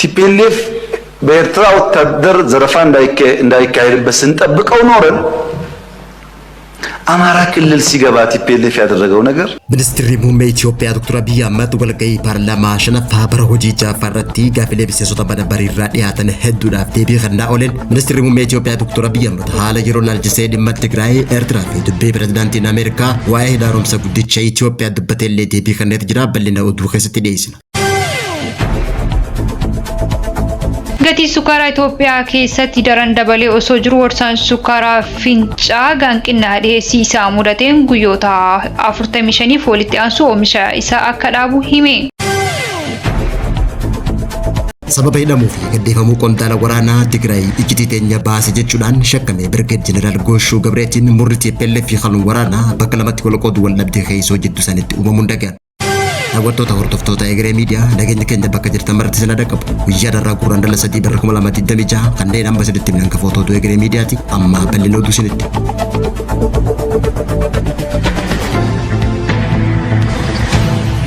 ቲፒኤልኤፍ በኤርትራ ወታደር ዘረፋ እንዳይካሄድበት ስንጠብቀው ኖረን አማራ ክልል ሲገባ ቲፒኤልኤፍ ያደረገው ነገር ሚኒስትሪ ሙሜ ኢትዮጵያ ዶክተር አብይ አህመድ ወልገይ ፓርላማ ሸነፋ በረሆጂ ጃፋረቲ ጋፊሌ ቢሴሶታ በነበሪ ራዲያተን ሄዱዳፍ ዴቢ ከና ኦለን ሚኒስትሪ ሙሜ ኢትዮጵያ ዶክተር አብይ አህመድ ሀለ የሮላል ጀሴ ዲመት ትግራይ ኤርትራ ፊ ዱቤ ፕሬዝዳንቲን አሜሪካ ዋይ ዳሮምሰ ጉዲቻ ኢትዮጵያ ድበቴሌ ዴቢ ከነት ጅራ በሊና ኡዱ ከስቲ ዴይስና Gati sukara Itoophiyaa keessatti daran dabalee osoo jiru warsaan sukara fincaa gaanqinaa dhiyeessii isaa mudateen guyyoota 45 walitti aansu oomisha isaa akka dhaabu hime. sababa hidhamuu fi gaddeeffamuu qondaala waraanaa Tigraay ijjitii teenya baase jechuudhaan shakkame Birgeed Jeneraal Gooshuu Gabreetiin murri TPLF fi kan waraanaa bakka lamatti wal qoodu wal dhabdee keessoo jidduu sanitti uumamuun dhaga'an. Hawwattoota hordoftoota Egeree Miidiyaa nageenya keenya bakka jirtan maratti sina dhaqabu. Guyyaa darraa gurraan dhala 3 bara 2026 kanneen amma sinitti minan ka footootu Egeree Miidiyaati amma bal'ina oduu sinitti.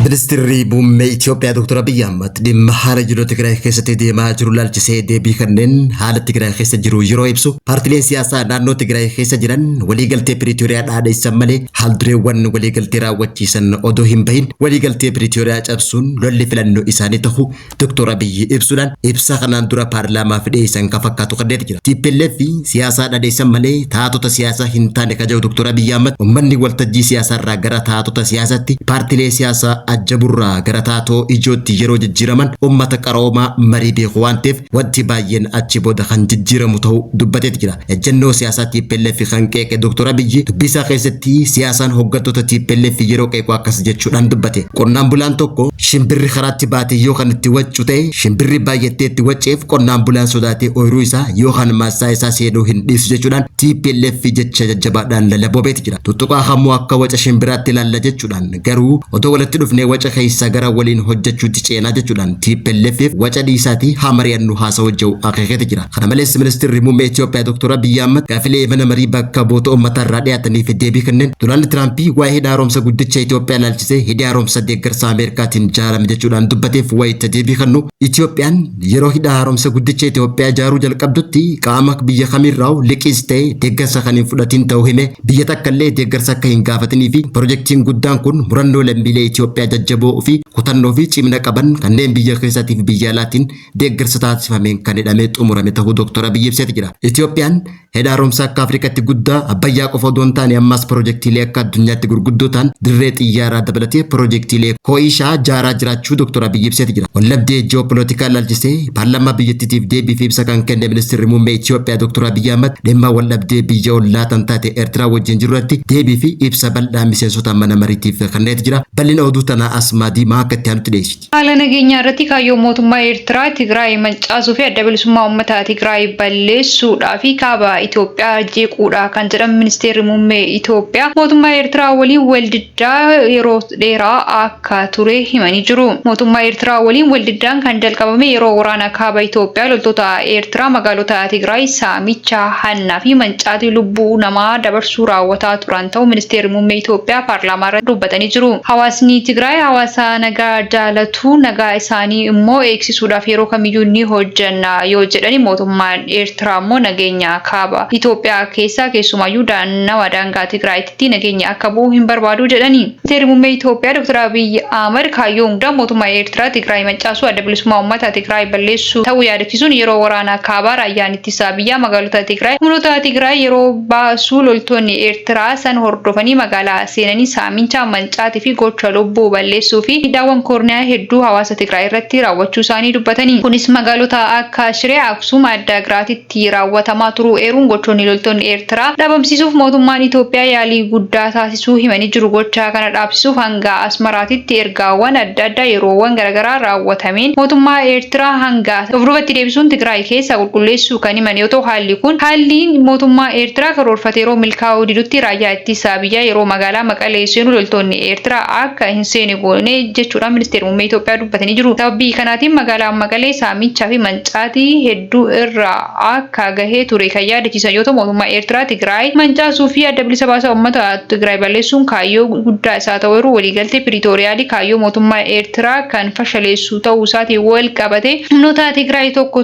Ministri Muummee Itoophiyaa Dr. Abiy Ahmed dhimma haala jiru Tigraay keessatti deemaa jiru laalchisee deebii kanneen haala Tigraay keessa jiru yeroo ibsu paartileen siyaasaa naannoo Tigraay keessa jiran waliigaltee Piriitooriyaa dhaadheessan malee haaldureewwan waliigaltee raawwachiisan odoo hin bahin waliigaltee Piriitooriyaa cabsuun lolli filannoo isaanii ta'uu Dr. Abiy ibsuudhaan ibsa kanaan dura paarlaamaaf dhiyeessan kan fakkaatu kanneen jira. TPLF siyaasaa dhaadheessan malee taatota siyaasaa hin taane kajaa'u Dr. Abiy Ahmed uummanni waltajjii siyaasaa irraa gara taatota siyaasaatti paartilee siyaasaa Ajaburraa gara taatoo ijootti yeroo jijjiiraman ummata qaroomaa marii beeku waan ta'eef wanti baay'een achi booda kan jijjiiramu ta'uu dubbatee jira. Ejjennoo siyaasaa TPLF kan qeeqe Dr. Abiy dubbisaa keessatti siyaasaan hooggantoota TPLF yeroo qeequ akkas jechuudhaan dubbate. Qonnaan bulaan tokko shimbirri karaatti baatee yoo kan itti waccu ta'e shimbirri baay'attee itti wacceef qonnaan bulaan sodaatee ooyiruu isaa yoo kan maasaa isaa seenuu hin dhiisu jechuudhaan TPLF jecha jajjabaadhaan lallaboobeeti jira. Tuttuqaa hamuu akka waca shimbiraatti ilaalla jechuudhaan garuu odoo walitti dhufnee waca keessa gara waliin hojjechuutti ceenaa jechuudhaan TPLF waca dhiisaati haamari'annu haasa'u wajja'u akeekate jira. Kana malees ministeerri muummee Itoophiyaa Dr. Abiy Ahmed gaafilee mana marii bakka boota uummataa irraa dhiyaataniif deebii kanneen Doonaald Tiraamp waa'ee hidha haaromsa guddicha Itoophiyaa ilaalchisee hidha haaromsa deeggarsa Ameerikaatiin ijaarame jechuudhaan dubbateef wayitti deebii kennu Itoophiyaan yeroo hidha haaromsa guddicha Itoophiyaa ijaaruu jalqabdutti qaama biyya kamirraa liqis ta'e deeggarsa kan hin fudhatin ta'uu hime biyya takka illee deeggarsa akka hin gaafatanii fi piroojeektiin guddaan kun murannoo lammiilee Itoophiyaa jajjaboo fi kutannoo fi cimina qaban kanneen biyya keessaatii fi biyya alaatiin deeggarsa taasifameen kan hidhamee xumurame ta'uu Dr. Abiy ibsee jira. Itoophiyaan hidha haaromsa akka Afrikaatti guddaa Abbayyaa qofa odoon taane ammas piroojeektiilee akka addunyaatti gurguddoo ta'an dirree xiyyaaraa dabalatee piroojeektiilee koo'ishaa jaaraa jiraachuu Dr. Abiy ibsee jira. Wallabdee ji'opolitikaa ilaalchisee paarlaamaa biyyattiitiif deebii fi ibsa kan kenne ministeerri muummee Itoophiyaa Dr. Abiy Ahmed dhimma wallabdee biyya ollaa tan taate Eertiraa wajjin jirurratti deebii fi ibsa bal'aa miseensota mana mariitiif kenneet jira. Bal'ina oduu tanaa Asmaadii maakatti hanutti dhiyeessiti. Haala nageenyaa irratti kaayyoo mootummaa Eertiraa Tigraay mancaasuu fi adda bilisummaa uummataa Tigraay balleessuudhaa fi kaaba Itoophiyaa jeequudha kan jedhan ministeerri muummee Itoophiyaa mootummaa Eertiraa waliin waldiddaa yeroo dheeraa akka ture himanii jiru. Mootummaa Eertiraa waliin waldiddaan kan jalqabame yeroo waraana kaaba Itoophiyaa loltoota Eertiraa magaalota Tigraay saamicha hannaa fi mancaatii lubbuu namaa dabarsuu raawwataa turan ta'uu ministeerri muummee Itoophiyaa paarlaamaa irratti dubbatanii jiru. Hawaasni Tigraay hawaasa nagaa jaalatu nagaa isaanii immoo eegsisuudhaaf yeroo kamiyyuu ni hojjanna yoo jedhani mootummaan Eertiraa immoo nageenya kaaba Itoophiyaa keessaa keessumayyuu naannawaa daangaa Tigraayitti nageenya akka bu'u hin barbaadu jedhani. Ministeerri muummee Itoophiyaa Dr. Abiy Ahmed kaayyoo hundaa mootummaa Eertiraa Tigraay mancaasuu adda bilisummaa uummataa Tigraay balleessuu ta'uu yaadachiisuun yeroo waraana kaabaa raayyaan ittisa biyyaa magaalota Tigraay humnoota Tigraay yeroo baasuu loltoonni Eertiraa san hordofanii magaalaa seenanii saamicha mancaatii fi gocha lubbuu balleessuu fi hidhaawwan koorniyaa hedduu hawaasa Tigraay irratti raawwachuu isaanii dubbatanii. Kunis magaalota akka Shiree, Aksuum, Addaagiraatitti raawwatamaa turuu eeruun gochoonni loltoonni Eertiraa dhabamsiisuuf mootummaan Itoophiyaa yaalii guddaa taasisuu himanii jiru. Gochaa kana dhaabsisuuf hanga Asmaraatitti ergaawwan adda addaa yeroowwan garaagaraa raawwatameen mootummaa Eertiraa hanga ofirratti deebisuun Tigraay keessa qulqulleessuu kan himan yoo ta'u haalli mootummaa Eertiraa karoorfate yeroo milkaa'uu didutti raayyaa ittisa biyyaa yeroo magaalaa Maqalee seenu loltoonni Eertiraa akka hin seene goone jechuudha ministeerri muummee Itoophiyaa dubbatanii jiru. Sababii kanaatiin magaalaan Maqalee saamichaa fi mancaatii hedduu irraa akka gahee ture kan yaadachiisan yoo ta'u mootummaa Eertiraa Tigraay mancaasuu fi adda bilisa baasaa uummata Tigraay balleessuun kaayyoo guddaa isaa ta'uu waliigaltee Piriitooriyaalii kaayyoo mootummaa Eertiraa kan fashaleessu ta'uu isaatiin wal qabate humnoota Tigraay tokko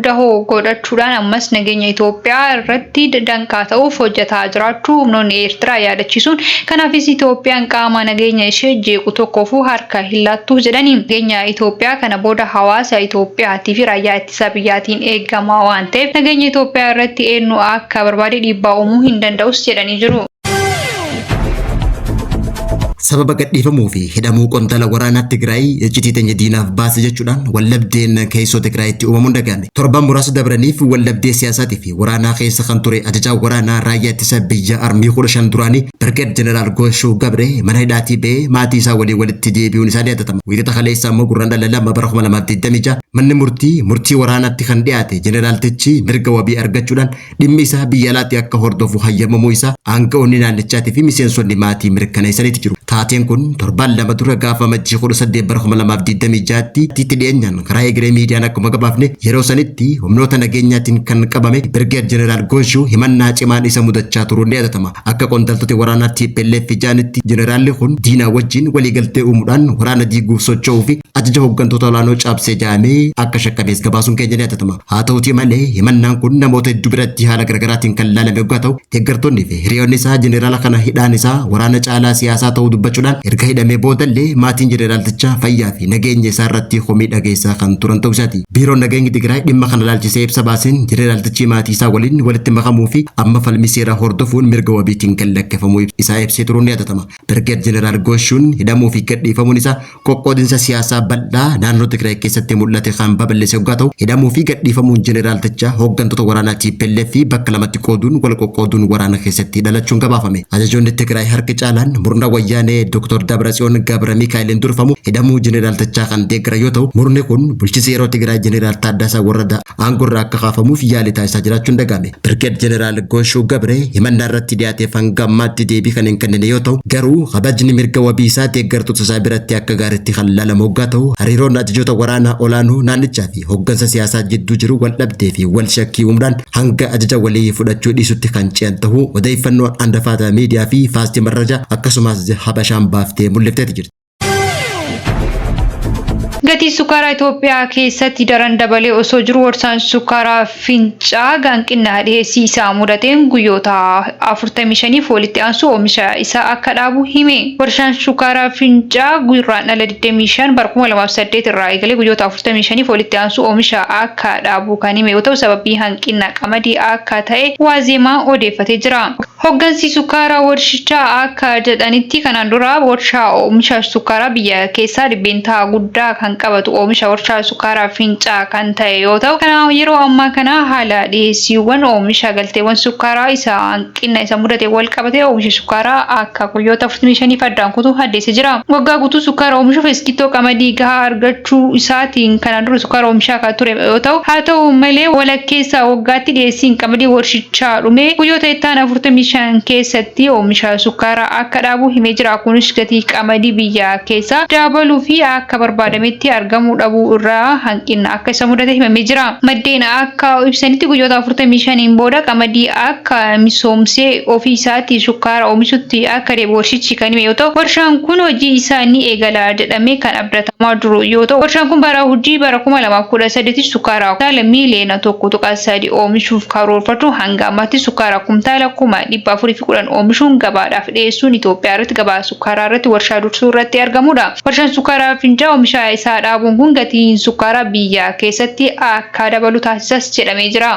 dahoo godhachuudhaan ammas nageenya Itoophiyaa irratti danqaa ta'uuf hojjetaa jiraachuu humnoonni Eertiraa yaadachiisuun kanaafis Itoophiyaan qaama nageenya ishee jeequ tokkoofu harka hin laattu jedhanii nageenya Itoophiyaa kana booda hawaasa Itoophiyaatii fi raayyaa ittisa biyyaatiin eegama waan ta'eef nageenya Itoophiyaa irratti eenyu akka barbaade dhiibbaa uumuu hin danda'us jedhanii jiru. Sababa gadhiifamuu fi hidhamuu qondaala waraanaa Tigraay iccitii teenya diinaaf baase jechuudhaan wallabdeen keessoo Tigraayitti uumamuun dhagahame. Torban muraasa dabraniif wallabdee siyaasaatii fi waraanaa keessa kan ture ajajaa waraanaa raayyaa ittisa biyya armii 15 duraanii Birgeed Jeneraal Gooshuu Gabree mana hidhaatii ba'ee maatii isaa walitti deebi'uun isaa ni yaadatama. Wiixata kaleessa immoo gurraandhala 2 bara 2026 manni murtii waraanaatti kan dhiyaate Jeneraaltichi mirga wabii argachuudhaan dhimmi isaa biyya alaatti akka hordofu hayyamamuu isaa aanga'oonni naannichaatii fi miseensonni maatii mirkaneessaniiti jiru. Taateen kun torban lama dura gaafa Majjii 18 bara 2026tti dhiyeenyaan karaa egeree miidiyaan akkuma gabaafne yeroo sanitti humnoota nageenyaatiin kan qabame Birgeed Jeneraal Gooshuu himannaa cimaan isa mudachaa turuun ni yaadatama. Akka qondaaltota waraanaa TPLF jaanitti Jeneraalli kun diinaa wajjin waliigaltee uumuudhaan waraana diiguuf socho'uu fi ajaja hooggantoota olaanoo cabsee jaamee akka shakkamees gabaasuun keenya ni yaadatama. Haa ta'uutii malee himannaan kun namoota hedduu biratti haala garaagaraatiin kan ilaalame yoo ta'u deeggartoonni fi hiriyoonni isaa Jeneraala kana hidhaan isaa waraana caalaa siyaasaa ta'uu dubbachuudhaan erga hidhamee boodallee maatiin Jeneraaltichaa fayyaa fi nageenya isaa irratti komii dhageessaa kan turan ta'uu isaati. Biiroon nageenyi Tigraay dhimma kana ilaalchisee ibsa baaseen Jeneraaltichi maatii isaa waliin walitti makamuu fi amma falmii seeraa hordofuun mirga wabiitiin kan lakkafamuu isaa ibsee turuun ni yaadatama. Birgeed Jeneraal Gooshuun hidhamuu fi gadhiifamuun isaa qoqqoodinsa siyaasaa bal'aa naannoo Tigraay keessatti mul'ate kan babal'ise yoo ta'u hidhamuu fi gadhiifamuun Jeneraaltichaa hooggantoota waraanaa TPLF fi bakka lamatti qooduun wal qoqqooduun waraana keessatti dhalachuun gabaafame. Ajajoonni Tigraay harki caalaan murna wayyaanee Dr. Dabratsiyoon Gabra Mikaa'eliin durfamu hidhamuu Jeneraaltichaa kan deeggaran yoo ta'u murni kun bulchiinsa yeroo Tigraay Jeneraal Taaddasaa Warradaa aangorraa akka kaafamuuf yaalii taasisaa jiraachuun dhagahame. Birgeed Jeneraal Gooshuu Gabree himannaa irratti dhiyaateef hanga ammaatti deebii kan hin kennine yoo ta'u garuu kabajni mirga wabii isaa deeggartoota isaa biratti akka gaariitti kan ilaalamu yoo ta'u hariiroon ajajoota waraanaa olaanoo naannichaa fi hooggansa siyaasaa jidduu jiru wal dhabdee fi wal shakkii uumuudhaan hanga ajaja walii fudhachuu dhiisutti kan ce'an ta'uu odeeffannoo handafaata miidiyaa fi faastii marraja akkasumas habashaan baaftee mul'ifteeti jirti. Gatii sukkaaraa Itoophiyaa keessatti daran dabalee osoo jiru warshaan sukkaaraa Fincaa hanqina dhiyeessii isaa mudateen guyyoota 45 walitti aansu oomisha isaa akka dhaabu hime. Warshaan sukkaaraa Fincaa gurraandhala 25 bara 2008 irraa eegalee guyyoota 45 walitti aansu oomisha akka dhaabu kan hime yoo ta'u sababii hanqina qamadii akka ta'e waazemaa odeeffatee jira. Hooggansi sukkaaraa warshichaa akka jedhanitti kanaan dura warshaa oomisha sukkaaraa biyya keessaa dhibbeentaa guddaa kan qabatu oomisha warshaa sukkaaraa Fincaa kan ta'e yoo ta'u kana yeroo ammaa kana haala dhiyeessiiwwan oomisha galteewwan sukkaaraa isa hanqina isa mudate wal qabate oomisha sukkaaraa akka guyyoota 45 addaan kutuu addeessee jira. Waggaa guutuu sukkaaraa oomishuuf iskitoo qamadii gahaa argachuu isaatiin kanaan dura sukkaaraa oomishaa kan ture yoo ta'u haa ta'u malee walakkeessa waggaatti dhiyeessiin qamadii warshichaa dhume guyyoota ittaan 45 keessatti oomisha sukkaaraa akka dhaabu himee jira. Kunis gatii qamadii biyya keessaa dabaluu fi akka barbaadametti argamuu dhabuu irraa hanqina akka isa mudate himamee jira. Maddeen akka ibsanitti guyyoota 45 booda qamadii akka misoomsee ofii isaatii sukkaara oomishutti akka deebi'u warshichi kan hime yoo ta'u warshaan kun hojii isaa ni eegala jedhamee kan abdatamaa jiru yoo ta'u warshaan kun bara hojii bara 2018 sukkaara kumtaala miiliyoona 1.3 oomishuuf karoorfatu hanga ammaatti sukkaara kumtaala 410 oomishuun gabaadhaaf dhiyeessuun Itoophiyaa irratti gabaa sukkaaraa irratti warshaa dursuu irratti argamudha. Warshaan sukkaaraa Fincaa oomisha isaa dhaabuun kun gatiin sukkaaraa biyya keessatti akka dabalu taasisas jedhamee jira.